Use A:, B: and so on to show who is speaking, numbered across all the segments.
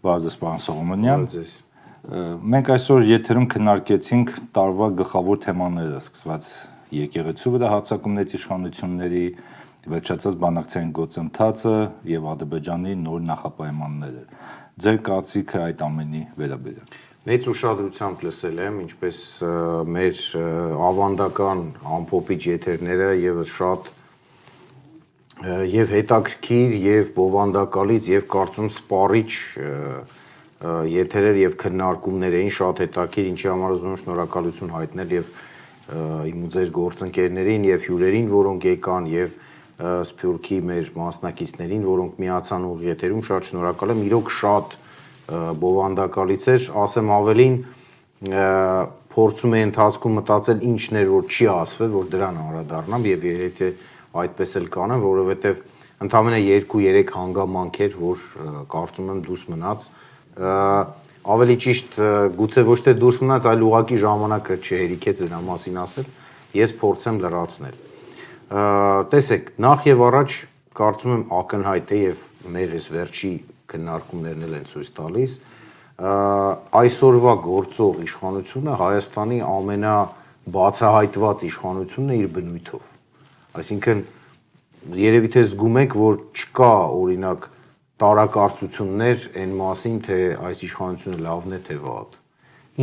A: Բարև պարոն Սողոմոնյան։ Մենք այսօր եթերում քննարկեցինք տարվա գլխավոր թեմաները, սկսված եկեղեցու վրա հարձակումներից իշխանությունների, վերջացած բանակցային գործընթացը եւ Ադրբեջանի նոր նախապայմանները։ Ձեր կարծիքը այդ ամենի վերաբերյալ։
B: Մեծ ուշադրությամբ լսել եմ, ինչպես մեր ավանդական ամփոփիչ եթերները եւս շատ եւ հետաքրքիր եւ բովանդակալից եւ կարծում սպառիչ եթերեր եւ քննարկումներ էին, շատ հետաքրքիր, ինչի համար ուզում եմ շնորհակալություն հայտնել եւ իմ ու ձեր գործընկերներին եւ հյուրերին, որոնք եկան եւ Սփյուռքի մեր մասնակիցներին, որոնք միացան ուղիղ եթերում, շատ շնորհակալ եմ, իրոք շատ բովանդակալից էր, ասեմ ավելին, փորձում եմ ընթացքում մտածել ինչն էր, որ չի ասվել, որ դրան անդրադառնամ եւ եթե այդպես էլ կանեմ, որովհետեւ ընդամենը 2-3 հանգամանք էր, որ կարծում եմ դուրս մնաց, ավելի ճիշտ գուցե ոչ թե դուրս մնաց, այլ ուղղակի ժամանակը չհերիքեց դրա մասին ասել, ես փորձեմ լրացնել։ Տեսեք, նախ եւ առաջ կարծում եմ ակնհայտ է եւ մեր այս վերջի քննարկումներն էլ են ցույց տալիս, այսօրվա գործող իշխանությունը Հայաստանի ամենաբացահայտված իշխանությունն է իր բնույթով։ Այսինքն երևի թե զգում եք, որ չկա օրինակ տարակարծություններ այն մասին, թե այս իշխանությունը լավն է թե վատ։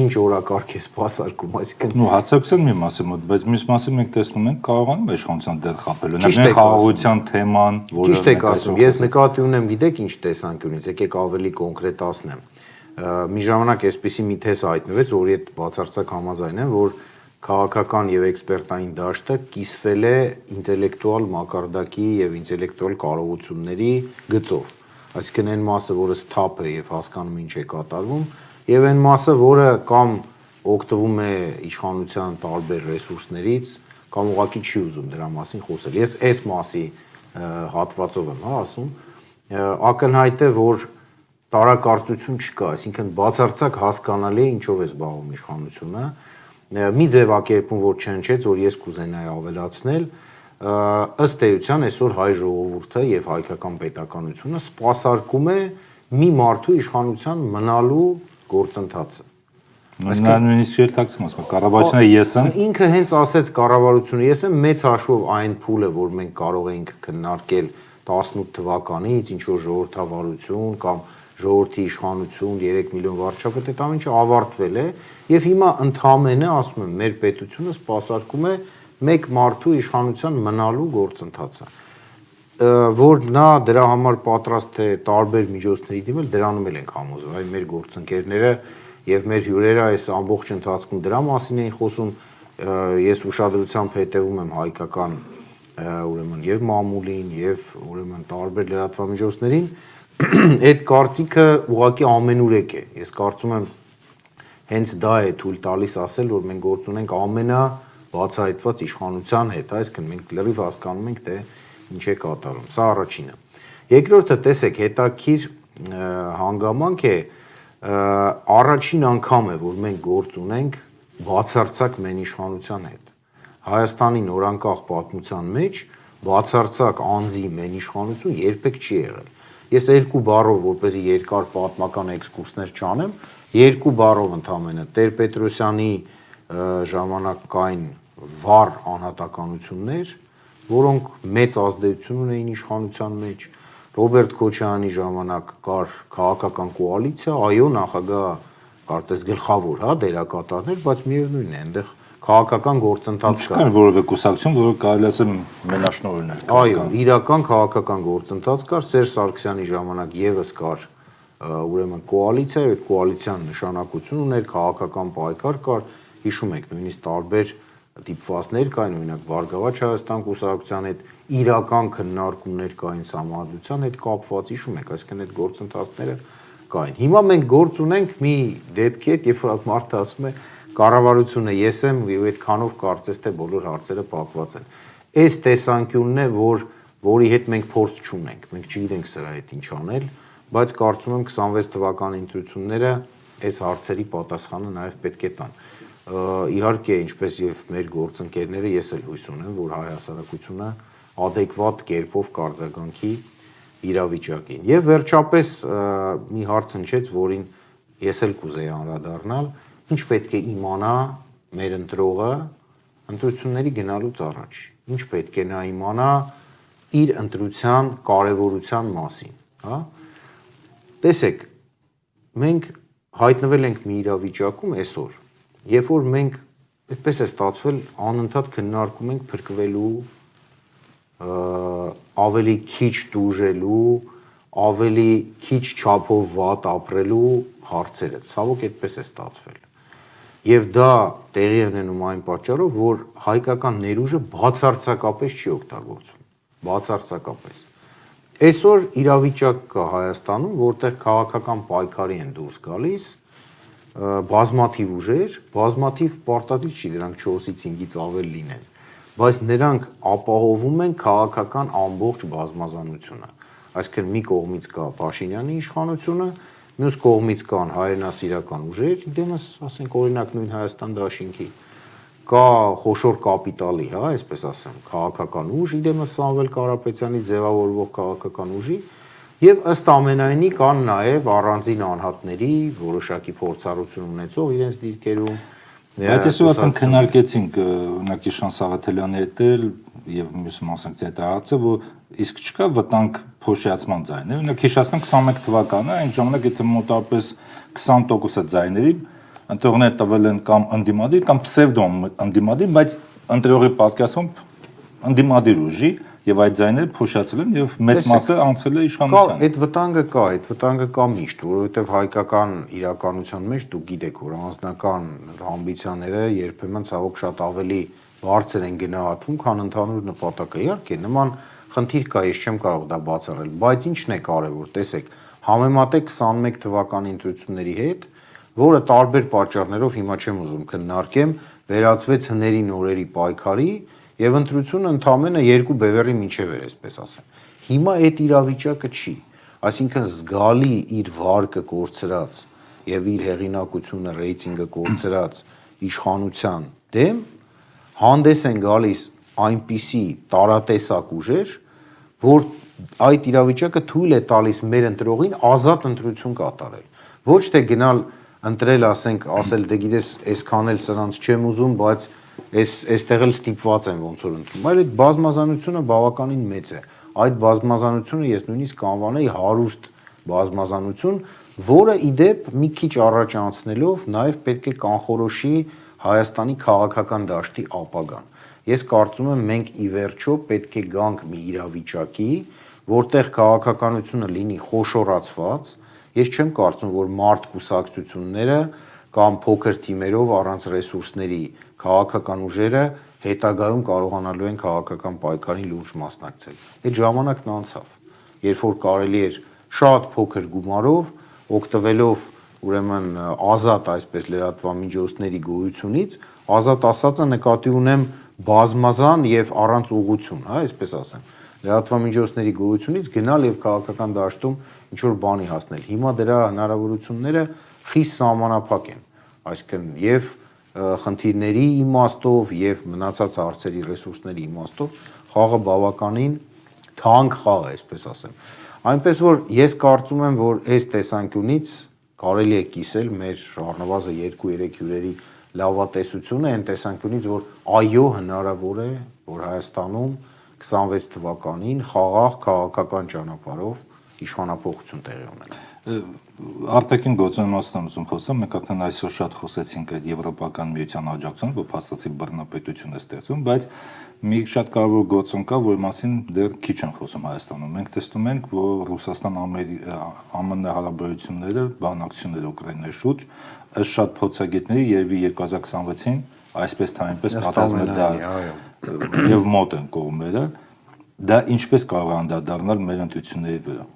B: Ինչ օրակարգ է սպասարկում, այսինքն
A: հացակցության մի մասը մոտ, բայց մյուս մասը մենք տեսնում ենք կարողանում է իշխանության դեր խաբել։ Օրինակ խաղաղության թեման, որը
B: ճիշտ եք ասում, ես նկատի ունեմ, գիտեք ինչ տեսանկյունից, եկեք ավելի կոնկրետացնեմ։ Մի ժամանակ այսպիսի մի թեզ հայտնվեց, որի հետ բացարձակ համաձայն եմ, որ քաղաքական եւ էքսպերտային դաշտը կիսվել է ինտելեկտուալ մակարդակի եւ ինտելեկտուալ կարողությունների գծով։ Այսինքն այն մասը, որը սթափ է եւ հասկանում ինչ է կատարվում, եւ այն մասը, որը կամ օգտվում է իշխանության տարբեր ռեսուրսներից, կամ ուղղակի չի ուզում դրա մասին խոսել։ Ես այս մասի հատվածով եմ ասում, ակնհայտ է, որ տարակարծություն չկա, այսինքն բացարձակ հասկանալի է ինչով է զբաղվում իշխանությունը, մի ձևակերպում, որ չհնչեց, որ ես կուզենայի ավելացնել, ըստ էության այսօր հայ ժողովուրդը եւ հայկական պետականությունը սպասարկում է մի մարդու իշխանության մնալու գործընթացը։
A: Նույնիսկ երթակցում ասում, կառավարությունը ես եմ։
B: Ինքը հենց ասեց կառավարությունը ես եմ, մեծ հաշվով այն փուլը, որ մենք կարող ենք քննարկել 18 թվականից, ինչ որ ժողովրդավարություն կամ ժողովրդի իշխանություն, 3 միլիոն վարչապետ, այդ ամեն ինչը ավարտվել է եւ հիմա ընդհանրապես ասում եմ, մեր պետությունը սպասարկում է մեկ մարդու իշխանության մնալու գործընթացը, որ նա դրա համար պատրաստ է տարբեր միջոցների դիմել, դրանում ենք համոզվել, այ մեր գործընկերները եւ մեր հյուրերը այս ամբողջ ընթացքում դրա մասին էին խոսում, ես ուշադրությամբ հետեւում եմ հայկական ուրեմն եւ մամուլին եւ ուրեմն տարբեր լրատվամիջոցներին, այդ կարծիքը ուղղակի ամենուրեք է, ես կարծում եմ հենց դա է թույլ տալիս ասել, որ մենք գործ ունենք ամենաբացահայտված իշխանության հետ, այսինքն մենք լրիվ հասկանում ենք, թե ինչ է կատարում, սա առաջինը։ Երկրորդը, տեսեք, հետաքրքիր հանգամանք է, առաջին անգամ է, որ մենք գործ ունենք բացարձակ մեն իշխանության հետ։ Հայաստանի նորանկախ պատմության մեջ բացարձակ անձի մեն իշխանություն երբեք չի եղել։ Ես երկու բառով, որպեսզի երկար պատմական էքսկուրսներ չանեմ, երկու բառով ընդամենը Տեր-Պետրոսյանի ժամանակային վառ անհատականություններ, որոնք մեծ ազդեցություն ունեին իշխանության մեջ, Ռոբերտ Քոչարյանի ժամանակ կար քաղաքական կոալիցիա, այո, նախագահ կարծես գլխավոր, հա, դերակատարներ, բայց միևնույնն է, այնտեղ քաղաքական գործընթաց կար։
A: Չկար որևէ կուսակցություն, որը կարելի ասեմ մենաշնորհն էր։
B: Այո, իրական քաղաքական գործընթաց կար, Սերժ Սարգսյանի ժամանակ եւս կար ուրեմն կոալիցիա, այդ կոալիցիան նշանակություն ուներ, քաղաքական պայքար կար, հիշում եք, նույնիսկ տարբեր դիպվածներ կային, օրինակ Բարգավաճ Հայաստան կուսակցության հետ իրական քննարկումներ կային համադրության հետ կապված, հիշում եք, այսինքն այդ գործընթացները կային։ Հիմա մենք գործ ունենք մի դեպքի հետ, երբ որ մարդը ասում է կառավարությունը ես եմ եւ այդքանով կարծես թե բոլոր հարցերը փակված են։ Այս տեսանկյունն է, որի հետ մենք փորձ չունենք, մենք չգիտենք սրա հետ ինչ անել, բայց կարծում եմ 26 թվականի ընտրությունները այս հարցերի պատասխանը նաեւ պետք է տան։ Իհարկե, ինչպես եւ մեր գործընկերները, ես էլ հույս ունեմ, որ հայ հասարակությունը adekvat կերպով կարձագանքի իրավիճակին։ Եվ վերջապես մի հարց հնչեց, որին ես էլ կուզեի անդրադառնալ, ինչ պետք է իմանա մեր ընտրողը ընտրությունների գնալուց առաջ։ Ինչ պետք է նա իմանա իր ընտրության կարևորության մասին, հա։ Տեսեք, մենք հայտնվել ենք մի իրավիճակում այսօր, երբ որ մենք այդպես է ստացվել անընդհատ քննարկում ենք փրկվելու, ավելի քիչ տուժելու, ավելի քիչ չափով վատ ապրելու հարցերը։ Ցավոք այդպես է ստացվել։ Եվ դա տեղի է ունենում այն պատճառով, որ հայկական ներուժը բացարձակապես չի օգտագործվում, բացարձակապես։ Այսօր իրավիճակ կա Հայաստանում, որտեղ քաղաքական պայքարի են դուրս գալիս բազմաթիվ ուժեր, բազմաթիվ պարտադիր չի դրանք 4-ից 5-ից ավել լինեն, բայց նրանք ապահովում են քաղաքական ամբողջ բազմազանությունը։ Այսինքն մի կողմից կա Փաշինյանի իշխանությունը, մյուս կողմից կան հայրենասիրական ուժեր, դեմս, ասենք օրինակ նույն Հայաստան դաշինքի, կա խոշոր կապիտալի, հա, այսպես ասեմ, քաղաքական ուժ, դեմս Սամվել Կարապետյանի ձևավորվող քաղաքական ուժի, եւ ըստ ամենայնի կան նաեւ առանձին անհատների որոշակի փորձառություն ունեցող իրենց դիրքերում։
A: Բայց այսօր արդեն քննարկեցինք օրինակ Իշխան Սաղաթելյանի հետ եւ մյուս մասնակցի հետ հարցը, որ իսկ չկա վտանգ փոշիացման ձայներ։ Օրինակ հիշեցնեմ 21 թվականը, այն ժամանակ եթե մոտավորապես 20%-ը ձայների ընտրողները տվել են կամ ընդդիմադիր կամ պսևդո ընդդիմադիր, բայց ընտրողի պատկասությամբ ընդդիմադիր ուժի եւ այդ ձայները փոշիացել են եւ մեծ մասը անցել է իշխանության։
B: Այդ վտանգը կա միշտ, որովհետեւ հայկական իրականության մեջ դուք գիտեք, որ անձնական ամբիցիաները երբեմն ցավոք շատ ավելի բարձր են գնահատվում, քան ընդհանուր նպատակը։ Իհարկե, նման խնդիր կա, ես չեմ կարող դա բացառել, բայց ինչն է կարևոր, տեսեք, համեմատեք 21 թվականի ընտրությունների հետ, որը տարբեր պատճառներով հիմա չեմ ուզում քննարկեմ, վերածվեց հների նորերի պայքարի եւ ընտրությունը ընդամենը 2 բևեռի միջև էր, այսպես ասեմ։ Հիմա այդ իրավիճակը չի, այսինքն զգալի իր վարկը կորցրած եւ իր հեղինակությունը, ռեյտինգը կորցրած իշխանության դեմ հանդես են գալիս այնպիսի տարատեսակ ուժեր, որ այդ իրավիճակը թույլ է տալիս մեր ընտրողին ազատ ընտրություն կատարել։ Ոչ թե գնալ ընտրել, ասել դե գիտես, այսքան էլ սրանց չեմ ուզում, բայց այստեղ էլ ստիպված եմ ոնց որ ընտրում։ Այլ այդ բազմազանությունը բավականին մեծ է։ Այդ բազմազանությունը ես նույնիսկ կանվանեի հարուստ բազմազանություն, որը իդեպ մի քիչ առաջ անցնելով նաև պետք է կանխորոշի Հայաստանի քաղաքական դաշտի ապագան։ Ես կարծում եմ մենք ի վերջո պետք է գանք մի իրավիճակի, որտեղ քաղաքականությունը լինի խոշորացված։ Ես չեմ կարծում, որ մարդ կուսակցությունները կամ փոքր թիմերով առանց ռեսուրսների քաղաքական ուժերը հետագայում կարողանալու են քաղաքական պայքարին լուրջ մասնակցել։ Այդ ժամանակն անցավ, երբ որ կարելի էր շատ փոքր գումարով օգտվելով ուրեմն ազատ այսպես լրատվամիջոցների գոյությունից, ազատ ասածը նկատի ունեմ բազմազան եւ առանց ուղղություն, հա, այսպես ասեմ, լրատվամիջոցների գոյությունից գնալ եւ քաղաքական դաշտում ինչ որ բանի հասնել։ Հիմա դրա հնարավորությունները խիստ սահմանափակ են, այսինքն եւ խնդիրների իմաստով եւ մնացած հարցերի ռեսուրսների իմաստով խաղը բավականին թանկ խաղ է, այսպես ասեմ։ Այնպես որ ես կարծում եմ, որ այս տեսանկյունից կարելի է կիսել մեր առնվազն 2-3 հյուրերի լավատեսությունը այն տեսանկյունից, որ այո, հնարավոր է, որ Հայաստանում 26 թվականին խաղաղ քաղաքական ճանապարհով իշխանափոխություն տեղի ունենա։
A: Արտաքին գործոնի մասն եմ խոսում, մենք արդեն այսօր շատ խոսեցինք այդ Եվրոպական միության աջակցությունը, որ փաստացի բռնապետություն է ստեղծում, բայց մի շատ կարևոր գործոն կա, որի մասին դեռ քիչ են խոսում Հայաստանում։ Մենք տեսնում ենք, որ Ռուսաստան-ԱՄՆ հարաբերությունները, բանակցությունները Ուկրաինայի շուրջ, ըստ շատ փորձագետների երևի 2026-ին այսպես թե այնպես պատասխան է դա եւ մոտ են կողմերը, դա ինչպես կարող է անդրադառնալ մեր ընտրությունների վրա։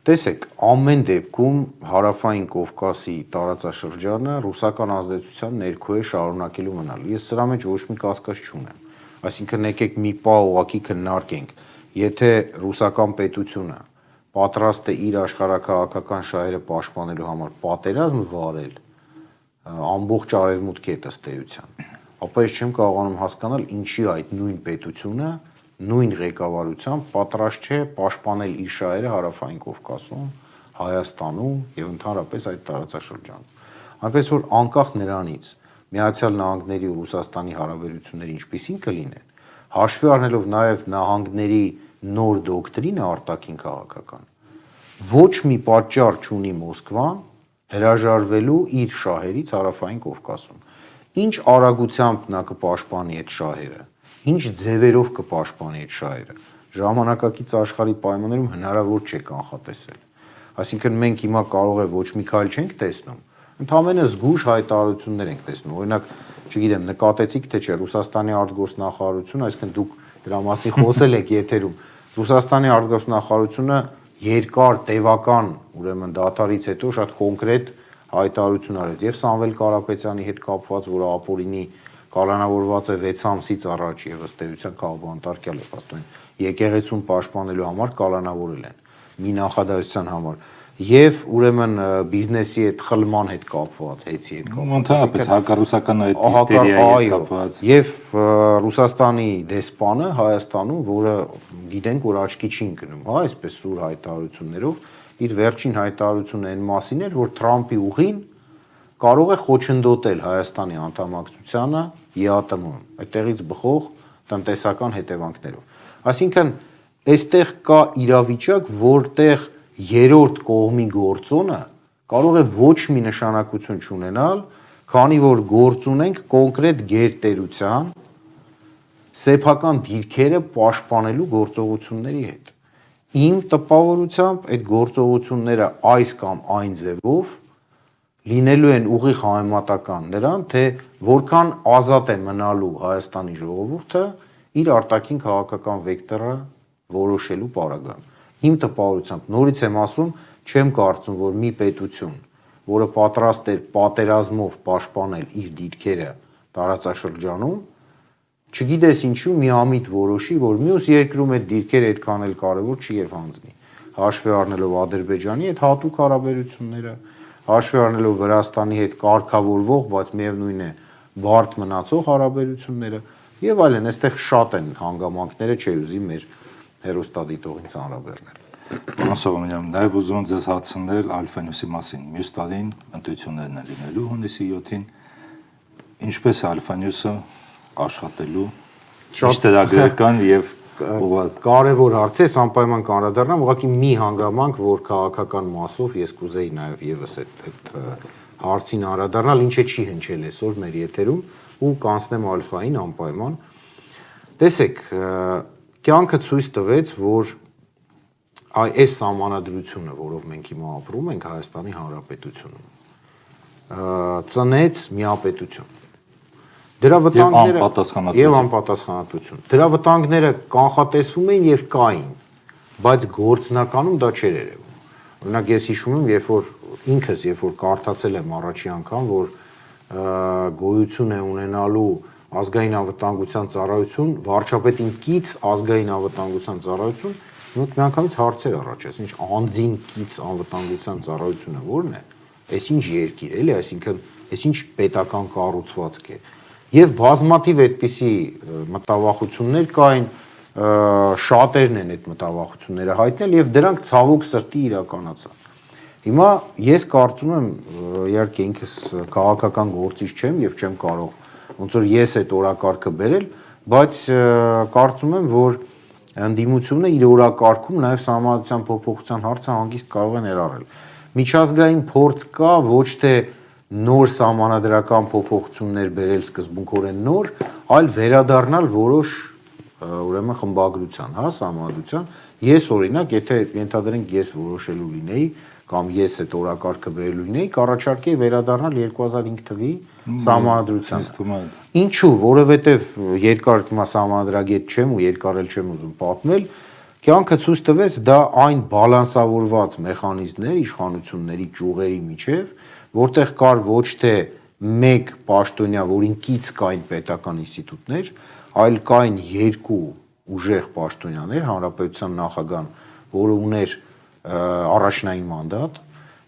B: Տեսեք, ամեն դեպքում հարավային Կովկասի տարածաշրջանը ռուսական ազդեցության ներքո է շարունակելու մնալ։ Ես սրա մեջ ոչ մի կասկած չունեմ։ Այսինքն եկեք մի պահ ուղղակի քննարկենք, եթե ռուսական պետությունը պատրաստ է իր աշխարհակաղակական շահերը պաշտպանելու համար պատերազմ վարել ամբողջ արևմուտքի հետ ըստ էության, ապա ես չեմ կարողանում հասկանալ ինչի այդ նույն պետությունը նույն ղեկավարությամբ պատրաստ չէ պաշտպանել իր շահերը Հարավային Կովկասում, Հայաստանում եւ ընդհանրապես այդ տարածաշրջանում։ Այնպես որ անկախ նրանից Միացյալ Նահանգների ու Ռուսաստանի հարաբերությունները ինչպիսին կլինեն, հաշվի առնելով նաեւ նահանգների նոր դոկտրինը արտաքին քաղաքական, ոչ մի պատճառ չունի Մոսկվան հրաժարվելու իր շահերից Հարավային Կովկասում։ Ինչ արագությամբ նա կպաշտպանի այդ շահերը, ինչ ձևերով կպաշտպանի այդ շահերը, ժամանակակից աշխարհի պայմաններում հնարավոր չէ կանխատեսել։ Այսինքն մենք հիմա կարող է ոչ մի քայլ չենք տեսնում, ընդհանրապես զգույշ հայտարարություններ ենք տեսնում։ Օրինակ, չգիտեմ, նկատեցիք թե չէ, Ռուսաստանի արտգործնախարարությունը, այսինքն դուք դրա մասին խոսել եք եթերում, Ռուսաստանի արտգործնախարարությունը երկար տևական, ուրեմն դադարից հետո շատ կոնկրետ հայտարարություն արեց եւ Սամվել Կարապետյանի հետ կապված, որը ապօրինի կալանավորված է 6 ամսից առաջ եւ ըստ էության քաղաքապետարյալ է փաստորեն եկեղեցուն պաշտպանելու համար կալանավորել են մի նախադասության համար եւ ուրեմն բիզնեսի հետ խլման հետ կապված, հեծի հետ կապված,
A: ընդհանրապես հակառուսական այդ հիստերիայի հետ կապված
B: եւ Ռուսաստանի դեսպանը Հայաստանում, որը գիտենք, որ աչքի չի ընկնում, հա, այսպես սուր հայտարարություններով, իր վերջին հայտարարությունը այն մասին էր, որ Թրամփի ուղին կարող է խոչընդոտել Հայաստանի անդամակցությանը ԵԱՏՄ-ում, այդտեղից բխող տնտեսական հետևանքներով։ Այսինքն, այստեղ կա իրավիճակ, որտեղ երրորդ կողմի գործոնը կարող է ոչ մի նշանակություն չունենալ, քանի որ գործ ունենք կոնկրետ գերտերության սեփական դիրքերը պաշտպանելու գործողությունների հետ։ Իմ տպավորությամբ այդ գործողությունները այս կամ այն ձևով լինելու են ուղիղ համեմատական նրան, թե որքան ազատ է մնալու Հայաստանի ժողովուրդը իր արտաքին քաղաքական վեկտորը որոշելու պարագայում։ Իմ տպավորությամբ, նորից եմ ասում, չեմ կարծում, որ մի պետություն, որը պատրաստ էր պատերազմով պաշտպանել իր դիրքերը տարածաշրջանում, չգիտես ինչու միամիտ որոշի, որ մյուս երկրում այդ դիրքերը այդքան էլ կարևոր չի եւ հանձնի։ Հաշվի առնելով Ադրբեջանի հետ հատուկ հարաբերությունները, հաշվի առնելով Վրաստանի հետ կարգավորվող, բայց միևնույն է բարդ մնացող հարաբերությունները եւ այլն, այստեղ շատ են հանգամանքները, չէ ուզի մեր հերոստատիտողին ծանրաբեռնել։
A: Պարոն Սողոմոնյան, նաև ուզում եմ ձեզ հարցնել Alpha-News-ի մասին։ Մյուս տարին ընտրություններն են լինելու հունիսի 7-ին։ Ինչպես է Alpha-News-ը աշխատելու։ Ինչ ծրագրեր կան եւ
B: կարևոր հարց է, անպայման կանրադառնամ, ուղղակի մի հանգամանք, որ քաղաքական մասով ես կուզեի նաև եւս այդ հարցին անդրադառնալ, ինչը չի հնչել այսօր մեր եթերում ու կանցնեմ Alpha-ին անպայման։ Տեսեք, կյանքը ցույց տվեց, որ այս սահմանադրությունը, որով մենք հիմա ապրում ենք Հայաստանի Հանրապետությունում, ծնեց միապետություն։ Դրա վտանգները եւ անպատասխանատվություն։ Դրա վտանգները կանխատեսվում էին եւ կային, բայց գործնականում դա չէր երևում։ Օրինակ ես հիշում եմ, երբ որ կարդացել եմ առաջի անգամ, որ գոյություն է ունենալու ազգային անվտանգության ծառայություն, վարչապետին կից ազգային անվտանգության ծառայություն, մենք միանգամից հարցեր առաջացին, ինչ անձին կից անվտանգության ծառայությունը որն է, այսինչ երկիր, էլի, այսինքն այսինչ պետական կառուցվածք է։ Եվ բազմաթիվ այդպիսի մտավախություններ կային, շատերն են այդ մտավախությունները հայտնել եւ դրանք ցավոք սրտի իրականացան։ Հիմա ես կարծում եմ, իհարկե ինքս քաղաքական գործիչ չեմ եւ չեմ կարող ոնց որ ես այդ օրակարգը բերել, բայց կարծում եմ, որ ընդդիմությունը իր օրակարգում նաեւ սահմանադրության փոփոխության հարցը հանգիստ կարող է ներառել։ Միջազգային փորձ կա ոչ թե նոր սահմանադրական փոփոխություններ բերել սկզբունքորեն նոր, այլ վերադառնալ որոշ ուրեմն խմբագրության, հա, սահմանադրության։ Ես օրինակ, եթե ենթադրենք ես որոշելու լինեի կամ ես այդ օրակարգը բերելու լինեի, կառաջարկեի վերադառնալ 2005 թվականի սահմանադրությանը։ Ինչու՞, որովհետև երկար սահմանադրագետ չեմ ու երկար էլ չեմ ուզում պատմել, կյանքը ցույց տվեց դա այն բալանսավորված մեխանիզմներ իշխանությունների ճյուղերի միջև, որտեղ կար ոչ թե մեկ պաշտոնյա, որին կից կային պետական ինստիտուտներ, այլ կային երկու ուժեղ պաշտոնյաներ, հանրապետության նախագահան, որը ուներ առաջնային մանդատ,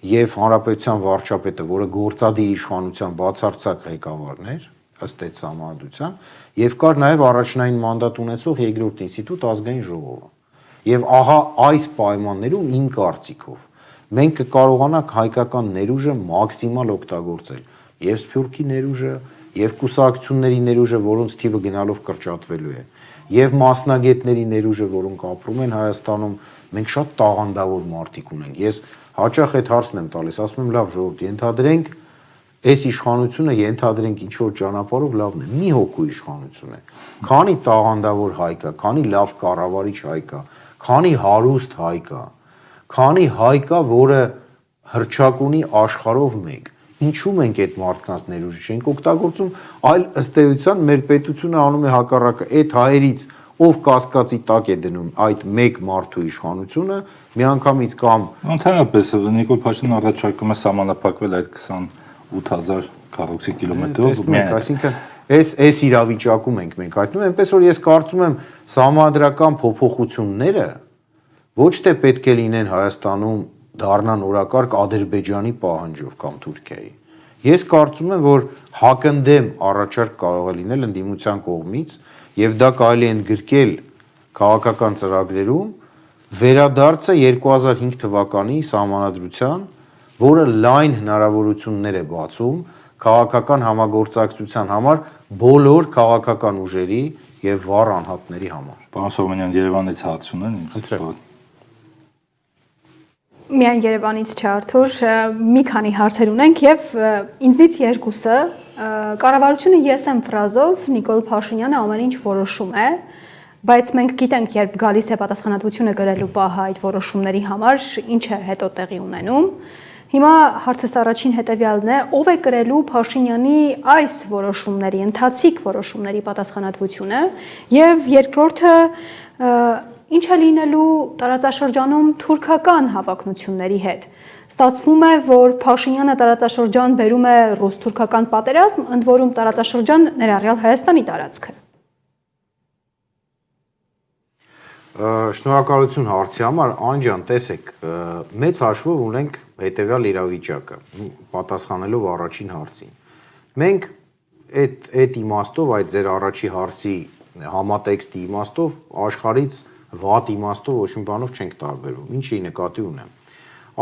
B: եւ հանրապետության վարչապետը, որը գործադիր իշխանության բացարձակ ղեկավարն էր, ըստ այդ համանդության, եւ կար նաեւ առաջնային մանդատ ունեցող երկրորդ ինստիտուտ ազգային ժողովը։ Եվ ահա այս պայմաններում իմ կարծիքով մենք կկարողանանք հայկական ներուժը մաքսիմալ օգտագործել, եւ Սփյուռքի ներուժը, եւ կուսակցությունների ներուժը, որոնց թիվը գնալով կրճատվելու է, եւ մասնագետների ներուժը, որոնք ապրում են Հայաստանում, մենք շատ տաղանդավոր մարդիկ ունենք։ Ես հաճախ այդ հարցն եմ տալիս, ասում եմ՝ լավ ժողովուրդ, ենթադրենք այս իշխանությունը ենթադրենք ինչ որ ճանապարհով լավն է, մի հոգու իշխանություն է։ Քանի տաղանդավոր հայ կա, քանի լավ կառավարիչ հայ կա, քանի հարուստ հայ կա, քանի հայ կա, որը հռչակ ունի աշխարհով մեկ։ Ինչու մենք այդ մարդկանց ներուժը չենք օգտագործում, այլ ըստ էության մեր պետությունը անում է հակառակը, այդ հայերից ով կասկածի տակ է դնում այդ մեկ մարդու իշխանությունը, միանգամից կամ
A: Ընդհանրապես Նիկոլ Փաշինյանը առաջարկում է սահմանափակվել այդ 28000 քառակուսի կիլոմետրով։
B: Այսինքն այս իրավիճակում ենք մենք հայտնում, այնպես որ ես կարծում եմ սահմանադրական փոփոխությունները ոչ թե պետք է լինեն Հայաստանում դառնան օրակարգ Ադրբեջանի պահանջով կամ Թուրքիայի։ Ես կարծում եմ, որ հակընդդեմ առաջարկ կարող է լինել ընդդիմության կողմից, եւ դա կարելի է ընդգրկել քաղաքական ծրագրերում վերադարձը 2005 թվականի սահմանադրության, որը լայն հնարավորություններ է բացում քաղաքական համագործակցության համար բոլոր քաղաքական ուժերի եւ վառ անհատների համար։
A: Պարոն Սողոմոնյան, Երևանից հարց ունեն ինձ։
C: Միայն Երևանից չէ, Արթուր, մի քանի հարցեր ունենք եւ ինձնից երկուսը կառավարությունը ես եմ ֆրազով Նիկոլ Փաշինյանը ամեն ինչ որոշում է, բայց մենք գիտենք, երբ գալիս է պատասխանատվությունը կրելու պահը այդ որոշումների համար, ինչ է հետո տեղի ունենում։ Հիմա հարցս առաջին հետևյալն է, ով է կրելու Փաշինյանի այս որոշումների, ընթացիկ որոշումների պատասխանատվությունը, եւ երկրորդը ինչ է լինելու տարածաշրջանում թուրքական հավակնությունների հետ։ Ստացվում է, որ Փաշինյանը տարածաշրջան բերում է ռուս-թուրքական պատերազմ, ընդ որում տարածաշրջան ներառյալ Հայաստանի տարածքը։
B: Շնորհակալություն հարցի համար, Անջան, տեսեք, մեծ հաշվով ունենք հետևյալ իրավիճակը, պատասխանելով առաջին հարցին։ Մենք այդ իմաստով, այդ ձեր առաջի հարցի համատեքստի իմաստով աշխարհից վատ իմաստով ոչ մի բանով չենք տարբերվում։ Ինչի նկատի ունեմ։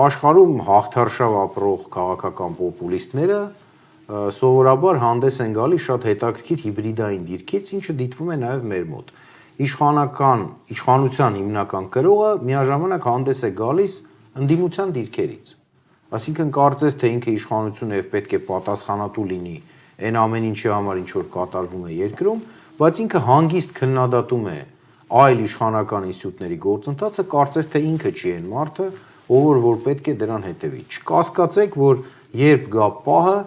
B: Աշխարհում հաղթարշավ ապրող քաղաքական պոպուլիստները սովորաբար հանդես են գալիս շատ հետաքրքիր հիբրիդային դիրքից, ինչը դիտվում է նաև մեր մոտ։ Իշխանության հիմնական կրողը միաժամանակ հանդես է գալիս ընդդիմության դիրքերից։ Այսինքն կարծես թե ինքը իշխանություն է եւ պետք է պատասխանատու լինի այն ամեն ինչի համար, ինչ որ կատարվում է երկրում, բայց ինքը հանգիստ քննադատում է այլ իշխանական ինստիտուտների գործընթացը, կարծես թե ինքը չի այն մարդը, որ պետք է դրան հետևի։ Չկասկածեք, որ երբ գա պահը,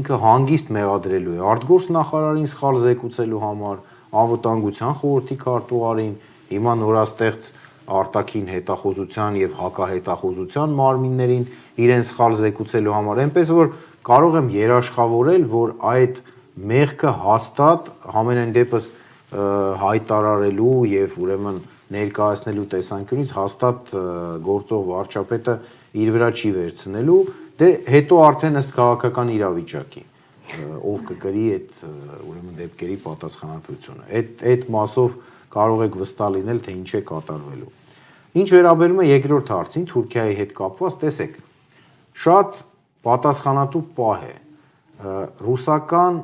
B: ինքը հանգիստ մեղադրելու է արտգործ նախարարին սխալ զեկուցելու համար, անվտանգության խորհրդի քարտուղարին, հիմա նորաստեղծ արտաքին հետախուզության եւ հակահետախուզության մարմիններին իրեն սխալ զեկուցելու համար, այնպես որ կարող եմ երաշխավորել, որ այդ մեղքը հաստատ համենայն դեպս հայտարարելու եւ ուրեմն ներկայացնելու տեսանկյունից հաստատ գործող վարչապետը իր վրա չի վերցնելու, դե հետո արդեն ըստ քաղաքական իրավիճակի ով կկրի այդ ուրեմն դեպքերի պատասխանատվությունը։ Այդ մասով կարող եք վստահ լինել, թե ինչ է կատարվելու։ Ինչ վերաբերում է երկրորդ հարցին, Թուրքիայի հետ կապված, տեսեք, շատ պատասխանատու պահ է։ Ռուսական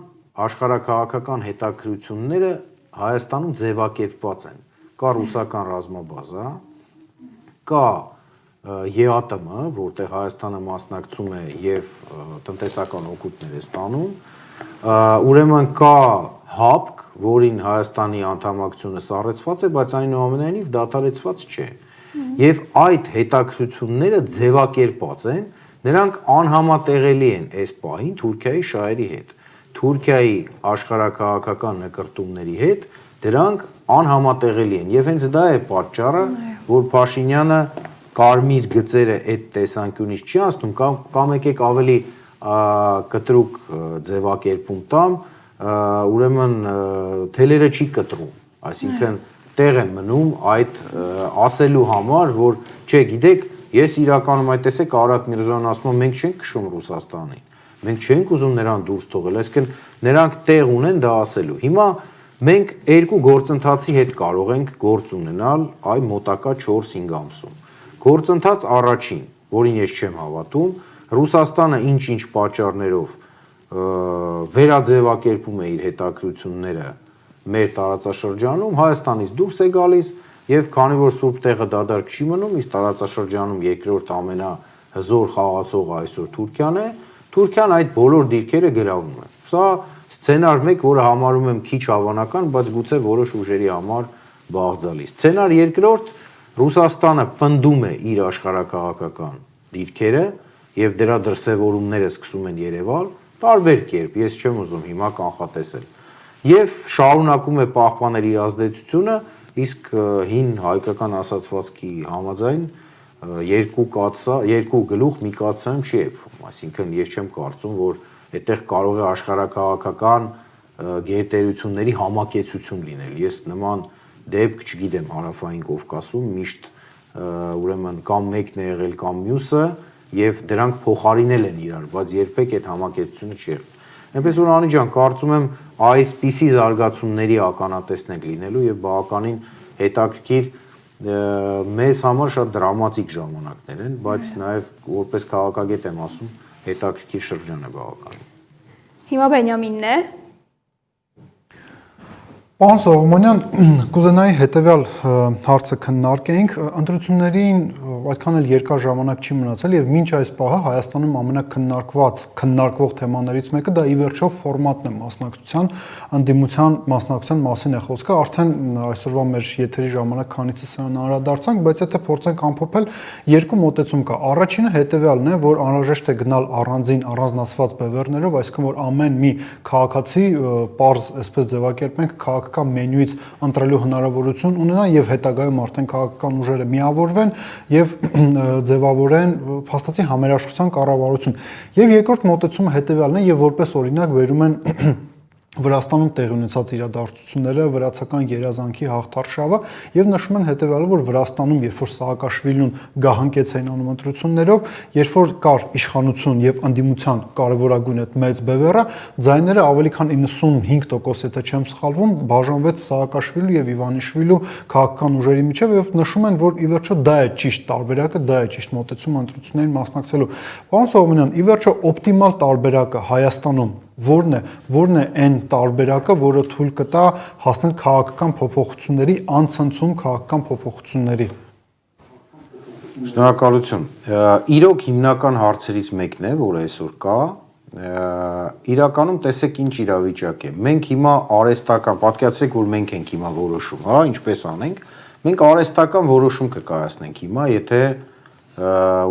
B: աշխարհաքաղաքական հետաքրքրությունները Հայաստանում ձևակերպված են։ Կա ռուսական ռազմաբազա, կա ԵԱՏՄ, որտեղ Հայաստանը մասնակցում է եւ տնտեսական օգուտներ է ստանում, ուրեմն կա ՀԱՊԿ, որին Հայաստանի անդամակցությունը սառեցված է, բայց այնուամենայնիվ դադարեցված չէ։ Եվ այդ հետաքրքրությունները ձևակերպված են, նրանք անհամատեղելի են այս պահին Թուրքիայի շահերի հետ։ Թուրքիայի աշխարհաքաղաքական նկրտումների հետ դրանք անհամատեղելի են եւ հենց դա է պատճառը, որ Փաշինյանը կարմիր գծերը այդ տեսանկյունից չի անցնում կամ եկեք ավելի կտրուկ ձևակերպում տամ, ուրեմն թելերը չի կտրում, այսինքն տեղ է մնում այդ ասելու համար, որ չէ, գիտեք, ես իրականում այդ տեսեք Արարատ Միրզոյանն ասում եմ, մենք չենք քշում Ռուսաստանին։ Մենք չենք ուզում նրան դուրս թողել, այսինքն նրանք տեղ ունեն դա ասելու։ Հիմա մենք երկու գործընթացի հետ կարող ենք գործ ունենալ այ մոտակա 4-5 ամսում։ Գործընթաց առաջին, որին ես չեմ հավատում, Ռուսաստանը ինչ-ինչ պատճառներով վերաձևակերպում է իր հետաքրությունները մեր տարածաշրջանում, Հայաստանից դուրս է գալիս եւ քանի որ սուրբ տեղը դադարք չի մնում, իսկ տարածաշրջանում երկրորդ ամենահզոր խաղացողը այսօր Թուրքիան է, Թուրքիան այդ բոլոր դիրքերը գրավում է։ Սա սցենար 1, որը համարում եմ քիչ հավանական, բայց գուցե որոշ ուժերի համար բաղձալի։ Սցենար 2, Ռուսաստանը պնդում է իր աշխարհակաղակական դիրքերը եւ դրա դրսեւորումները սկսում են երևալ տարբեր կերպ, ես չեմ ուզում հիմա կանխատեսել։ Եվ շարունակում է պահպանել իր ազդեցությունը, իսկ հին հայկական ասացվածքի համաձայն երկու գլուխ մի կաթսայում չի եփվում, այսինքն ես չեմ կարծում, որ այդտեղ կարող է աշխարհակաղակական գերտերությունների համակեցություն լինել։ Ես նման դեպք չգիտեմ Հարավային Կովկասում միշտ ուրեմն կամ մեկն է եղել կամ մյուսը եւ դրանք փոխարինել են իրար, բայց երբեք այդ համակեցությունը չի եղել։ Այնպես որ Անի ջան, կարծում եմ այսպիսի զարգացումների ականատեսն ենք լինելու եւ բավականին հետաքրքիր մեզ համար շատ դրամատիկ ժամանակներ են, բայց նաեւ որպես քաղաքագետ եմ ասում, հետաքրքիր շրջան է բավականին։
C: Հիմա Բենյամինն է։
D: Պարոն Սողոմոնյան, կուզենայի հետևյալ հարցը քննարկեինք, ընտրություններին այդքան էլ երկար ժամանակ չի մնացել եւ մինչ այս պահը Հայաստանում ամենակննարկվող թեմաներից մեկը դա ի վերջո ֆորմատն է մասնակցության, ընդդիմության մասնակցության մասին է խոսքը, արդեն այսօրվա մեր եթերի ժամանակ քանիցս սրան անդրադարձանք, բայց եթե փորձենք ամփոփել, երկու մոտեցում կա։ Առաջինը հետևյալն է, որ անհրաժեշտ է գնալ առանձնացված բևեռներով, այսինքն որ ամեն մի քաղաքացի պարզ, այսպես ձևակերպենք, քաղաքական մենյուից ընտրելու հնարավորություն ունենա եւ հետագայում արդեն քաղաքական ուժերը միավորվեն եւ ձևավորեն փաստացի համերաշխության կառավարություն։ Եվ երկրորդ մոտեցումը հետեւյալն է եւ որպես օրինակ վերում են Վրաստանում տեղի ունեցած իրադարձությունները, վրացական երազանքի հաղթարշավը եւ նշում են հետեւյալը, որ Վրաստանում, երբ որ Սահակաշվիլին գահանկեց այն անուն ընտրություններով, երբ որ կար իշխանություն եւ ընդդիմության կարևորագույն այդ մեծ բևեռը, ձայները ավելի քան 95%, եթե չեմ սխալվում, բաժանվեց Սահակաշվիլու եւ Իվանիշվիլու քաղաքական ուժերի միջեւ եւ նշում են, որ ի վերջո դա է ճիշտ տարբերակը, դա է ճիշտ մոտեցումը ընտրություններին մասնակցելու։ Պարոն Սողոմոնյան, ի վերջո օպտիմալ տարբերակը Հայաստանում Որն է այն տարբերակը, որը թույլ կտա հասնել քաղաքական փոփոխությունների, անցնցում քաղաքական փոփոխությունների։
B: Շնորհակալություն։ Իրոք հիմնական հարցերից մեկն է, որը այսօր կա, իրականում տեսեք ինչ իրավիճակ է։ Մենք հիմա արհեստական, պատկերացրեք, որ մենք ենք հիմա որոշում, հա, ինչպես անենք, մենք արհեստական որոշում կկայացնենք հիմա, եթե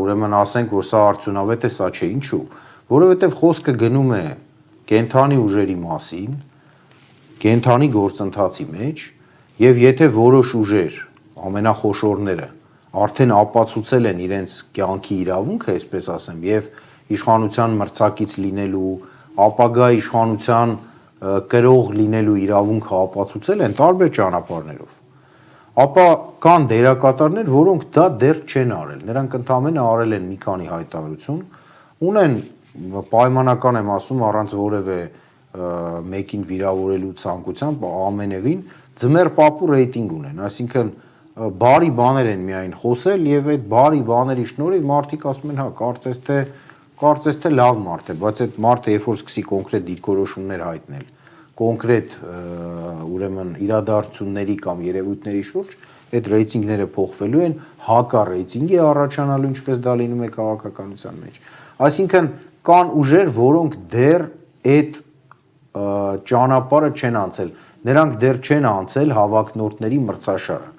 B: ուրեմն ասենք, որ սա արդյունավետ է, սա չէ, ինչու։ Որովհետև խոսքը գնում է կենթանի ուժերի մասին, կենթանի գործընթացի մեջ, եւ եթե որոշ ուժեր, ամենախոշորները, արդեն ապացուցել են իրենց կյանքի իրավունքը, այսպես ասեմ, եւ իշխանության մրցակից լինելու, ապագա իշխանության կրող լինելու իրավունքը ապացուցել են տարբեր ճանապարհներով, ապա կան դերակատարներ, որոնք դա դեռ չեն արել, նրանք ընդամենը արել են մի քանի հայտարարություն, ունեն պայմանական եմ ասում առանց որևէ մեկին վիրավորելու ցանկությամբ ամենևին ձմեռ պապու ռեյտինգ ունեն, այսինքն բարի բաներ են միայն խոսել եւ այդ բարի բաների շնորհիվ մարդիկ ասում են, հա, կարծես թե լավ մարդ է, բայց այդ մարդը երբ որ սկսի կոնկրետ դիրքորոշումներ հայտնել, կոնկրետ ուրեմն իրադարձությունների կամ երևույթների շուրջ, այդ ռեյտինգները փոխվելու են, հակա ռեյտինգի առաջանալու, ինչպես դա լինում է քաղաքականության մեջ։ Այսինքն կան ուժեր, որոնք դեռ այդ ճանապարհը չեն անցել, նրանք դեռ չեն անցել հավակնորդների մրցաշարը,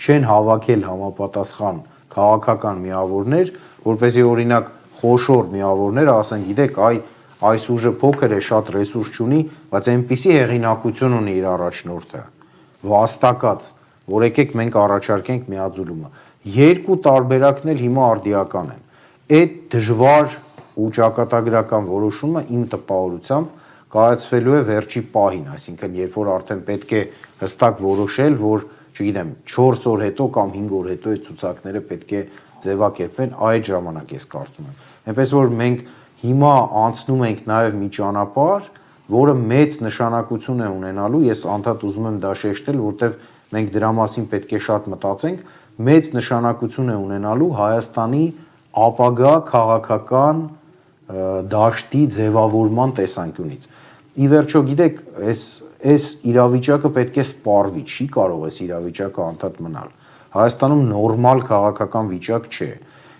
B: չեն հավաքել համապատասխան քաղաքական միավորներ, որպեսզի օրինակ խոշոր միավորները ասեն, գիտեք, այս ուժը փոքր է, շատ ռեսուրս չունի, բայց այնպիսի հեղինակություն ունի իր առաջնորդը, վաստակած, որ եկեք մենք առաջարկենք միաձուլումը։ Երկու տարբերակն էլ հիմա արդիական են։ Այդ դժվար ու ճակատագրական որոշումը իմ տպավորությամբ կայացվելու է վերջի պահին, այսինքն երբ որ արդեն պետք է հստակ որոշել, որ, չգիտեմ, 4 օր հետո կամ 5 օր հետո այդ ցուցակները պետք է ձևակերպվեն, այդ ժամանակ ես կարծում եմ։ Այնպես որ մենք հիմա անցնում ենք նաև մի ճանապարհ, որը մեծ նշանակություն է ունենալու, ես անդադ ուզում եմ դա շեշտել, որտեղ մենք դրա մասին պետք է շատ մտածենք, մեծ նշանակություն է ունենալու Հայաստանի ապագա քաղաքական դաշտի ձևավորման տեսանկյունից։ Ի վերջո, գիտեք, այս իրավիճակը պետք է սպառվի, չի կարող այս իրավիճակը անդադ մնալ։ Հայաստանում նորմալ քաղաքական վիճակ չէ։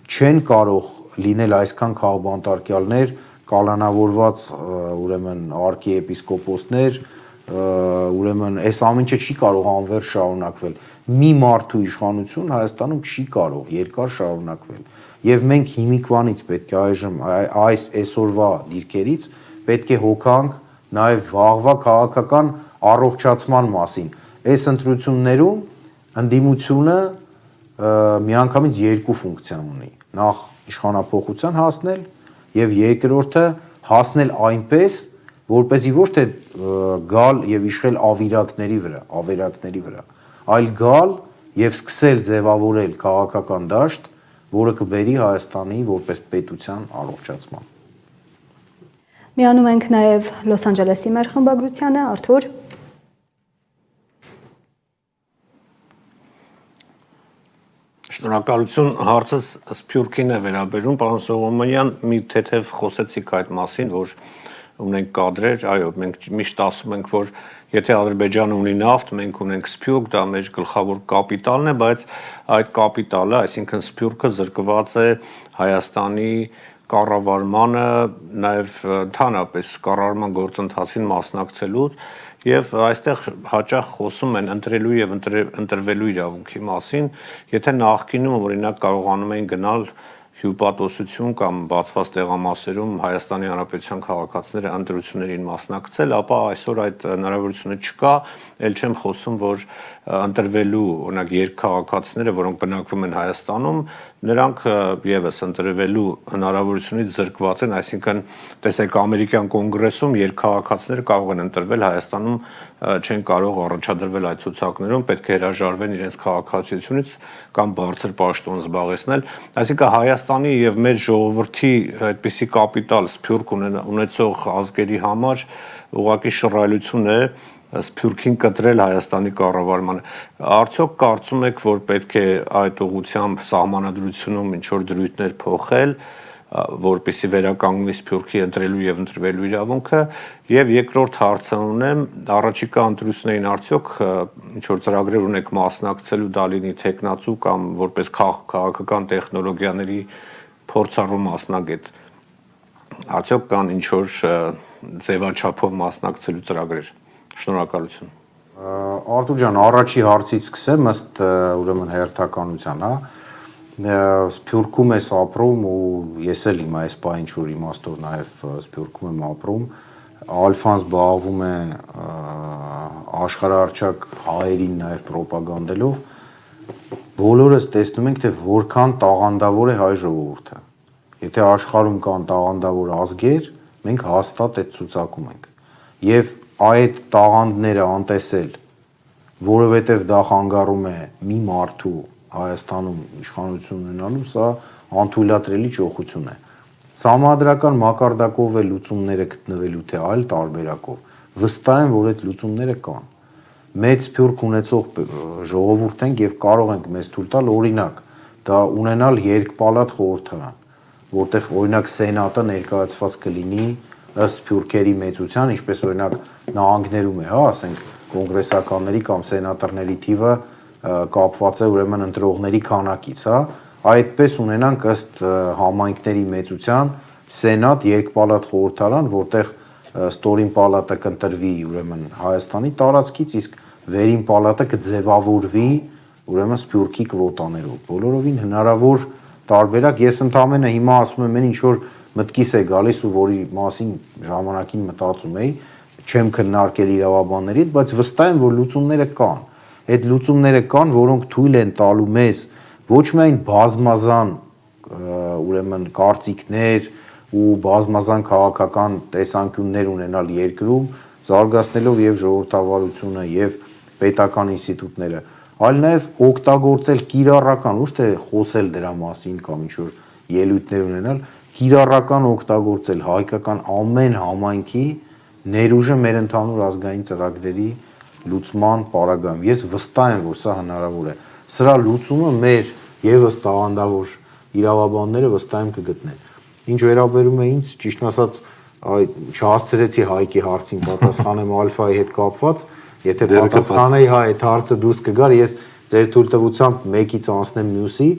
B: Չեն կարող լինել այսքան քաղբանտարկյալներ, կալանավորված ուրեմն արքիեպիսկոպոսներ, ուրեմն այս ամեն ինչը չի կարող անվերջ շարունակվել։ Մի մարդու իշխանություն Հայաստանում չի կարող երկար շարունակվել։ Եվ մենք հիմիկվանից պետք է այժմ այս այսօրվա դիրքերից պետք է հոգանք նաև վաղվա քաղաքական առողջացման մասին։ Այս ընտրություններում ընդդիմությունը միանգամից երկու ֆունկցիա ունի։ Նախ իշխանափոխության հասնել եւ երկրորդը հասնել այնպես, որպեսզի ոչ թե գալ եւ իշխել ավերակների վրա, այլ գալ եւ սկսել ձևավորել քաղաքական դաշտ, որը կբերի Հայաստանի որպես պետության առողջացման։
C: Միանում ենք նաև Լոս Անջելեսի մեր խմբագրությանը, Արթուր։
E: Շնորհակալություն, հարցս Սփյուռքին է վերաբերում, պարոն Սողոմոնյան, մի թեթև խոսեցիք այդ մասին, որ ունենք կադրեր, այո, մենք միշտ ասում ենք, որ եթե Ադրբեջանը ունի նավթ, մենք ունենք Սփյուռք, դա մեր գլխավոր կապիտալն է, բայց այդ կապիտալը, այսինքն Սփյուռքը զրկված է Հայաստանի կառավարմանը, նաև ընդհանրապես կառավարման գործընթացին մասնակցելու եւ այստեղ հաճախ խոսում են ընտրելու եւ ընտրվելու իրավունքի մասին, եթե նախկինում օրինակ կարողանում էին գնալ հյուպատոսություն կամ բացված տեղամասերում Հայաստանի Հանրապետության քաղաքացիները ընտրություններին մասնակցել, ապա այսօր այդ հնարավորությունը չկա, ել չեմ խոսում, որ ընտրվելու օրինակ երկքաղաքացիները, որոնք բնակվում են Հայաստանում, նրանք եւս ընտրվելու հնարավորությունից զրկված են, այսինքն տեսեք ամերիկյան կոնգրեսում երկքաղաքացիները կարող են ընտրվել, Հայաստանում չեն կարող առաջադրվել այդ ցուցակներում, պետք է հրաժարվեն իրենց քաղաքացիությունից կամ բարձր պաշտոն զբաղեցնել, այսինքն Հայաստանի եւ մեր ժողովրդի այդպիսի կապիտալ Սփյուռք ունեցող ազգերի համար ուղղակի շռայլություն է Սփյուռքին կտրել Հայաստանի կառավարմանը։ Արդյոք կարծում եք, որ պետք է այդ ուղղությամբ սահմանադրությունում ինչ-որ դրույթներ փոխել, որպեսզի վերականգնի Սփյուռքի ընտրելու եւ ընտրվելու իրավունքը, եւ երկրորդ հարցը ունեմ, առաջիկա ընտրություններին արդյոք ինչ-որ ծրագրեր ունեք մասնակցելու, դա լինի տեխնացու կամ որպես քաղաքական տեխնոլոգիաների փորձառու մասնագետ։ Արդյոք կան ինչ-որ ձևաչափով մասնակցելու ծրագրեր։ Շնորհակալություն։
B: Արտուր ջան, առաջի հարցից սկսեմ, ըստ ուրեմն հերթականության, Սփյուռքում ես ապրում ու ես էլ իմ այս բան ինչ որ իմաստով նաև Սփյուռքում եմ ապրում, Ալֆան զբաղվում է աշխարհարչակ հայերին նաև ռոպագանդելով, բոլորս տեսնում ենք, թե որքան տաղանդավոր է հայ ժողովուրդը։ Եթե աշխարհում կան տաղանդավոր ազգեր, մենք հաստատ այդ ցուցակում ենք։ Եվ այդ տաղանդները անտեսել, որովհետև դա խանգարում է մի մարդու Հայաստանում իշխանություն ունենալու, սա անթույլատրելի ճոխություն է։ Սահմանադրական մակարդակով է լուծումները գտնվելու, թե այլ տարբերակով։ Վստահ եմ, որ այդ լուծումները կան։ Մեծ Սփյուռք ունեցող ժողովուրդ ենք եւ կարող ենք մեզ թույլ տալ օրինակ, դա ունենալ երկպալատ խորհրդարան, որտեղ օրինակ սենատը ներկայացված կլինի ըստ Սփյուռքերի մեծության, ինչպես օրինակ նահանգներում է, ասենք կոնգրեսականների կամ սենատորների թիվը կապված է ուրեմն ընտրողների քանակից, այդպես ունենանք ըստ համայնքների մեծության սենատ երկպալատ խորհրդարան, որտեղ ստորին պալատը կընտրվի ուրեմն Հայաստանի տարածքից, իսկ վերին պալատը կձևավորվի ուրեմն Սփյուռքի կվոտաներով։ Բոլորովին հնարավոր տարբերակ, ես ընդամենը հիմա ասում եմ, ինչ որ մտքիս է գալիս ու որի մասին ժամանակին մտածում էի, չեմ քննարկել իրավաբանների հետ, բայց վստահ եմ, որ լուծումները կան։ Այդ լուծումները կան, որոնք թույլ են տալու մեզ ոչ միայն բազմազան ուրեմն կարծիքներ ու բազմազան քաղաքական տեսանկյուններ ունենալ երկրում, զարգացնելով եւ ժողովրդավարությունը եւ պետական ինստիտուտները, այլ նաեւ օգտագործել կիրառական, ոչ թե խոսել դրա մասին կամ ինչ որ ելույթներ ունենալ, կիրառական օգտագործել հայկական ամեն համայնքի ներուժը մեր ընդհանուր ազգային ծրագրերի լուծման պարագայում։ Ես վստահ եմ, որ սա հնարավոր է։ Սրա լուծումը մեր եւս տաղանդավոր իրավաբանները վստահ եմ կգտնեն։ Ինչ վերաբերում է ինձ, ճիշտն ասած, չհասցրեցի Հայկի հարցին պատասխանեմ ալֆայի հետ կապված, եթե պատասխանեի այդ հարցը դուրս կգար, ես ձեր թույլտվությամբ մեկից անցնեմ մյուսի։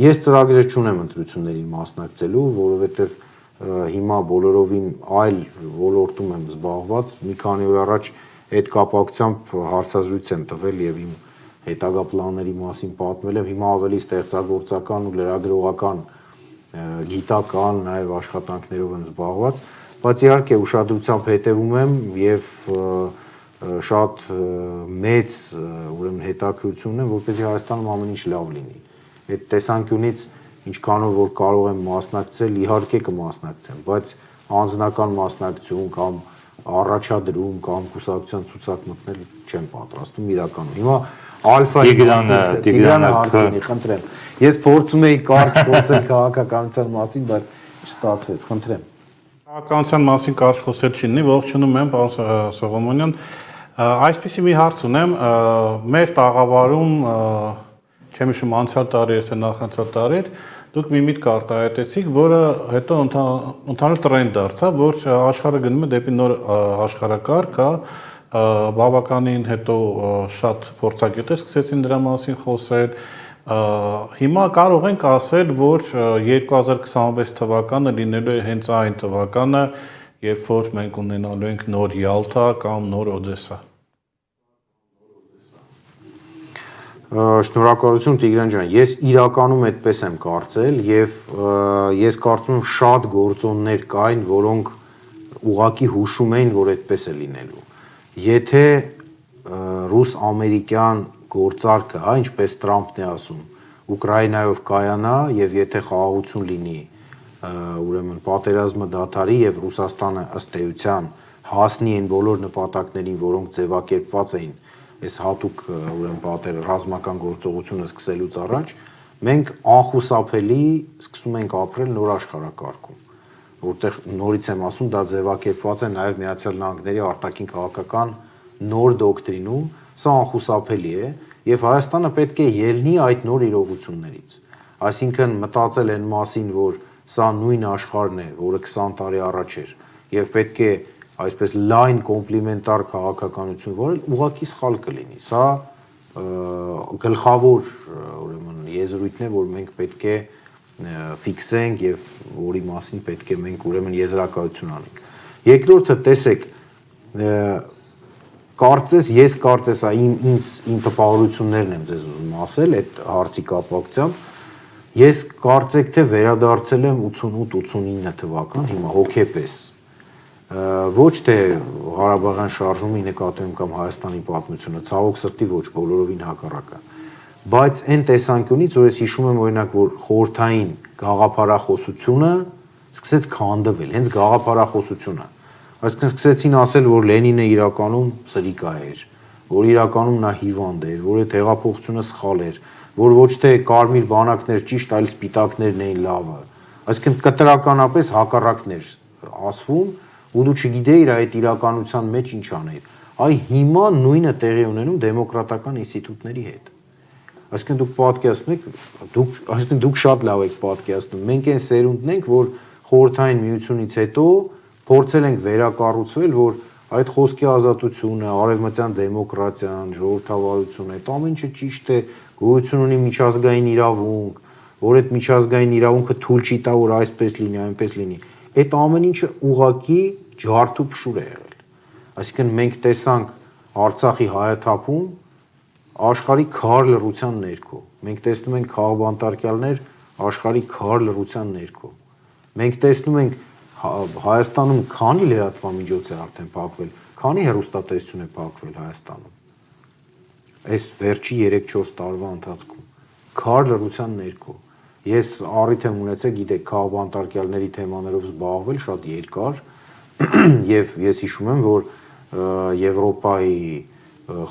B: Ես ծրագրեր չունեմ ընտրություններին մասնակցելու, որովհետև հիմա բոլորովին այլ ոլորտում եմ զբաղված։ Մի քանի օր առաջ այդ կապակցությամբ հարցազրույց եմ տվել եւ իմ հետագա պլանների մասին պատմել եմ։ Հիմա ավելի ստեղծագործական ու լրագրողական գիտական նաև աշխատանքներով եմ զբաղված, բայց իհարկե ուշադրությամբ հետևում եմ եւ շատ մեծ ուրեմն հետաքրքրություն ունեմ, որպեսզի Հայաստանում ամեն ինչ լավ լինի։ Այդ տեսանկյունից ինչքանով որ կարող եմ մասնակցել, իհարկե կմասնակցեմ, բայց անձնական մասնակցություն կամ առաջադրում կամ կուսակցության ցուցակ մտնել չեմ պատրաստում իրականում։ Հիմա ալֆայի Տիգրանը հարցնի, խնդրեմ։ Ես փորձում էի կարճ խոսել քաղաքականության մասին, բայց չստացվեց, խնդրեմ։
F: Քաղաքականության մասին կարճ խոսել չի լինի, ողջունում եմ, պարոն Սողոմոնյան։ Այսպիսի մի հարց ունեմ, մեր տաղավարում չեմ հիշում անցյալ տարի էր թե նախանցյալ տարի էր, դուք մի միտք արտահայտեցիք, որը հետո ընդհանուր տրենդ դարձավ, որ աշխարհը գնում է դեպի նոր աշխարհակարգ, բավականին հետո շատ փորձագետներ սկսեցին դրա մասին խոսել։ Հիմա կարող ենք ասել, որ 2026 թվականը լինելու է հենց այն թվականը, երբ որ մենք ունենալու ենք նոր Յալթա կամ նոր Օդեսա։
B: Շնորհակալություն Տիգրան ջան, ես իրականում այդպես եմ կարծել եւ ես կարծում եմ շատ գործոններ կային, որոնք ուղակի հուշում էին, որ այդպես է լինելու։ Եթե ռուս-ամերիկյան գործարքը, ինչպես Տրամփն է ասում, Ուկրաինայով կայանա եւ եթե խաղաղություն լինի, ուրեմն պատերազմը դադարի եւ Ռուսաստանը ըստ էության հասնի այն բոլոր նպատակներին, որոնք ձևակերպված էին այս հատուկ ուրեմն ռազմական գործողությունը սկսելուց առաջ, մենք անխուսափելի սկսում ենք ապրել նոր աշխարհակարգում, որտեղ նորից եմ ասում, դա ձևակերպված է նաև Միացյալ Նահանգների արտաքին քաղաքական նոր դոկտրինում, սա անխուսափելի է եւ Հայաստանը պետք է ելնի այդ նոր իրողություններից։ Այսինքն մտածել են մասին, որ սա նույն աշխարհն է, որը 20 տարի առաջ էր եւ պետք է այսպես լայն կոմպլիմենտար քաղաքականություն որը ուղղակի սխալ կլինի։ Սա գլխավոր ուրեմն եզրույթն է, որ մենք պետք է ֆիքսենք եւ որի մասին պետք է մենք ուրեմն եզրակացություն անենք։ Երկրորդը, տեսեք, ես կարծես իմ տպավորություններն եմ ձեզ ուզում ասել այդ հարցի կապակցությամբ։ Ես կարծեք թե վերադարձել եմ 88-89 թվական, հիմա հոգեպես ոչ թե Ղարաբաղյան շարժումի նկատի կամ Հայաստանի պատմությունը, ցավոք սրտի ոչ, բոլորովին հակառակը։ Բայց այն տեսանկյունից, որ ես հիշում եմ օրինակ, որ խորհրդային գաղափարախոսությունը սկսեց քանդվել, հենց գաղափարախոսությունը։ Այսինքն սկսեցին ասել, որ Լենինը իրականում սրիկա էր, որ իրականում նա հիվանդ էր, որ այդ հեղափոխությունը սխալ էր, որ ոչ թե կարմիր բանակներ ճիշտ, այլ սպիտակներն էին լավը։ Այսինքն կտրականապես հակառակն էր ասվում ու դու չգիտեիր այդ իրականության մեջ ինչ անել։ Այ հիմա նույնը տեղի ունենում դեմոկրատական ինստիտուտների հետ։ Այսինքն դուք պատկերացնում եք, դուք շատ լավ եք պատկերացնում։ Մենք այն սերունդն ենք, որ խորհրդային միությունից հետո փորձել ենք վերակառուցվել, որ այդ խոսքի ազատությունը, արևմտյան դեմոկրատիան, ժողովրդավարությունը, այդ ամեն ինչը ճիշտ է, գոյություն ունի միջազգային իրավունք, որ այդ միջազգային իրավունքը թույլ չի տա, որ այսպես լինի, այնպես լինի։ Այդ ամեն ինչը ուղղակի ջարդ ու փշուր է եղել։ Այսինքն մենք տեսանք Արցախի հայաթափում աշխարհի քար լռության ներքո։ Մենք տեսնում ենք քաղբանտարկյալներ աշխարհի քար լռության ներքո։ Մենք տեսնում ենք Հայաստանում քանի լրատվամիջոց է արդեն փակվել, քանի հեռուստատեսություն է փակվել Հայաստանում։ Այս վերջի 3-4 տարվա ընթացքում քար լռության ներքո։ Ես առիթ եմ ունեցել, գիտեք, քաղբանտարկյալների թեմաներով զբաղվել շատ երկար եւ ես հիշում եմ, որ Եվրոպայի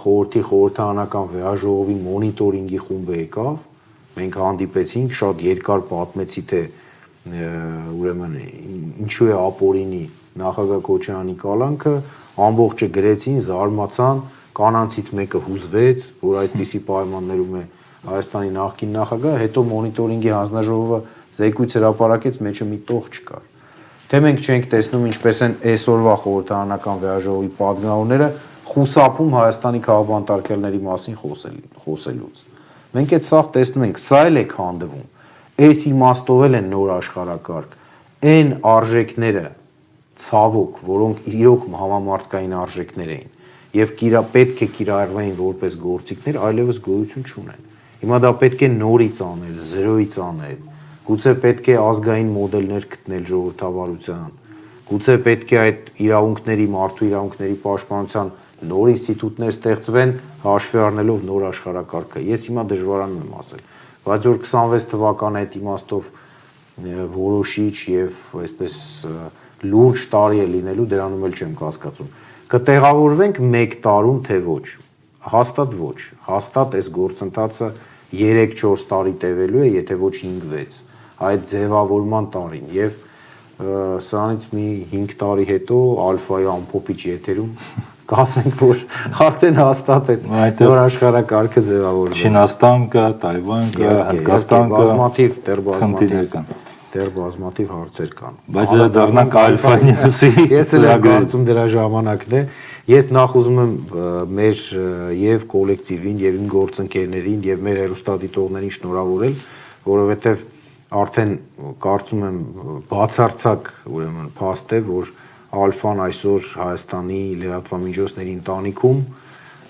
B: խորհրդի խորհրդարանական վեաժողովի մոնիտորինգի խումբը եկավ, մենք հանդիպեցինք, շատ երկար պատմեցի, թե ուրեմն ինչու է ապօրինի նախագահ Քոչարյանի կալանքը, ամբողջը գրեցին, զարմացան, կանանցից մեկը հուզվեց, որ այդպիսի պայմաններում է Հայաստանի նախկին նախագահը, հետո մոնիտորինգի հանձնաժողովը զեկույց հրապարակեց, մեջը մի տող չկար։ Թե մենք չենք տեսնում ինչպես են այսօրվա խորհրդարանական վեաժողովի падգամավորները խուսափում Հայաստանի քաղաքաբանտարկելների մասին խոսելուց։ Մենք այդ սաղ տեսնում ենք, սա էլ է քանդվում։ Այս իմաստով էլ են նոր աշխարհակարգ։ Այն արժեքները ցավոք, որոնք իրոք համամարտկային արժեքներ էին եւ պետք է կիրառվեին որպես գործիքներ, այլևս գոյություն չունեն։ Հիմա դա պետք է նորից անել, զրոյից անել։ Գուցե պետք է ազգային մոդելներ գտնել ժողովրդավարության։ Գուցե պետք է այդ իրավունքների, մարդու իրավունքների պաշտպանության նոր ինստիտուտներ ստեղծվեն, հաշվի առնելով նոր աշխարհակարգը։ Ես հիմա դժվարանում եմ ասել, բայց որ 26 թվականը այդ իմաստով որոշիչ եւ այսպես լուրջ տարի է լինելու, դրանում էլ չեմ կասկածում։ Կտեղավորվենք 1 տարում, թե ոչ։ Հաստատ ոչ։ Հաստատ այս գործընթացը 3-4 տարի տևելու է, եթե ոչ 5-6։ Այդ ձևավորման տարին եւ սրանից մի 5 տարի հետո ալֆայի ամփոփիչ եթերում կասենք, որ արդեն հաստատ է նոր աշխարհակարգը ձևավորվում։
A: Չինաստան կա, Թայվան կա, Հնդկաստան կա,
B: դեռ բազմաթիվ հարցեր կան։
A: Բայց վերադառնանք Alpha News-ի
B: Ես էլ եմ կարծում դրա ժամանակն է։ Ես նախ ուզում եմ մեր եւ կոլեկտիվին եւ իմ գործընկերներին եւ մեր հեռուստադիտողներին շնորհավորել, որովհետեւ արդեն կարծում եմ բացարձակ ուրեմն փաստ է, որ Alpha-ն այսօր Հայաստանի լրատվամիջոցների ընտանիքում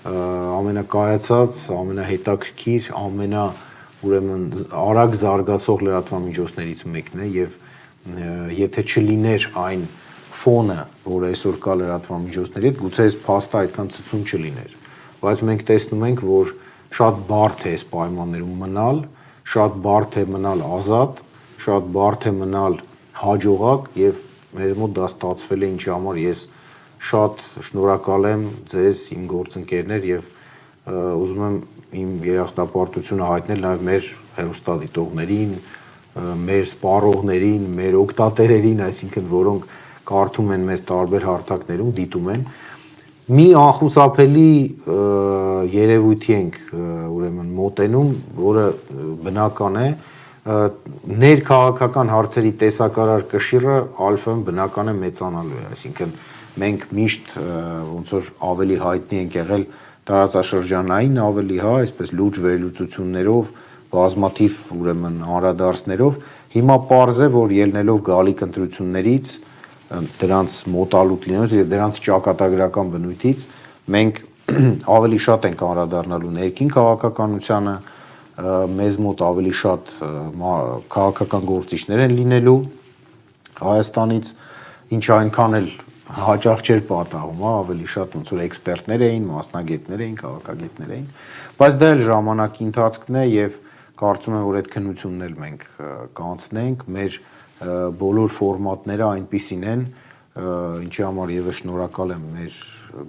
B: ամենակայացած, ամենահետաքրքիր, ուրեմն արագ զարգացող լրատվամիջոցներից մեկն է եւ եթե չլիներ այն ֆոնը, որ այսօր կա լրատվամիջոցների հետ, գուցե այս փաստը այդքան ցցում չլիներ, բայց մենք տեսնում ենք, որ շատ բարդ է այս պայմաններում մնալ, շատ բարդ է մնալ ազատ, շատ բարդ է մնալ հաջողակ եւ մեր մոտ դա ստացվել է, ինչի համար ես շատ շնորհակալ եմ ձեզ, իմ գործընկերներ եւ ուզում եմ իմ երախտապարտությունը հայտնել նաեւ մեր հեռուստադիտողներին, մեր սպառողներին, մեր օգտատերերին, այսինքն որոնք կարդում են մեզ տարբեր հարթակներում, դիտում են։ Մի անխուսափելի երևույթի ենք ուրեմն մոտենում, որը բնական է, ներքաղաքական հարցերի տեսակարար կշիռը Alpha-ն բնական է մեծանալու է, այսինքն մենք միշտ ոնց որ ավելի հայտնի ենք եղել տարածաշրջանային ավելի, այսպես լուրջ վերլուծություններով, բազմաթիվ ուրեմն անդրադարձներով, հիմա պարզ է, որ ելնելով գալիք ընտրություններից, դրանց մոտալուտ լինելուց եւ դրանց ճակատագրական բնույթից, մենք ավելի շատ ենք անդրադառնալու ներքին քաղաքականությանը, մեզ մոտ ավելի շատ քաղաքական գործիչներ են լինելու Հայաստանից, ինչը այնքան էլ հաճախ չէր պատահում, ավելի շատ ոնց որ էքսպերտներ էին, մասնագետներ էին, քաղաքագետներ էին, բայց դա էլ ժամանակի ընթացքն է եւ կարծում եմ, որ այդ քննությունն էլ մենք կանցնենք, մեր բոլոր ֆորմատները այնպիսին են, ինչի համար եւս շնորհակալ եմ մեր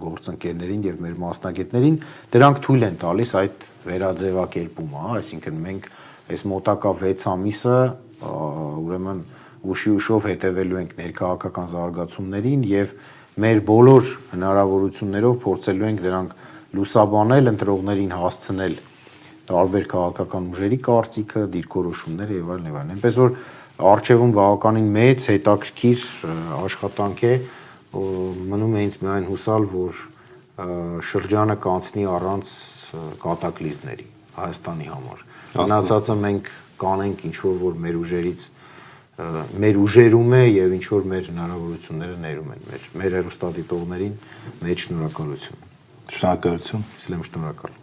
B: գործընկերներին եւ մեր մասնագետներին, դրանք թույլ են տալիս այդ վերաձևակերպումը, այսինքն մենք այս մոտակա 6 ամիսը ուրեմն ուշով հետևելու ենք ներքաղաքական զարգացումներին եւ մեր բոլոր հնարավորություններով փորձելու ենք դրանք լուսաբանել, ընտրողներին հասցնել տարբեր քաղաքական ուժերի կարծիքը, դիրքորոշումները եւ այլն եւ այլն։ Այնպես որ արժևում բավականին մեծ հետաքրքիր աշխատանք է, մնում է ինձ միայն հուսալ, որ շրջանը կանցնի առանց կատակլիզմների Հայաստանի համար։ Մնացածը մենք կանենք ինչ որ մեր ուժերից մեր ուժերում է եւ ինչ որ մեր հնարավորությունները ներում են մեր հեռուստադիտողներին մեծ շնորհակալություն։
A: Շնորհակալություն։
B: Ես եմ շնորհակալ։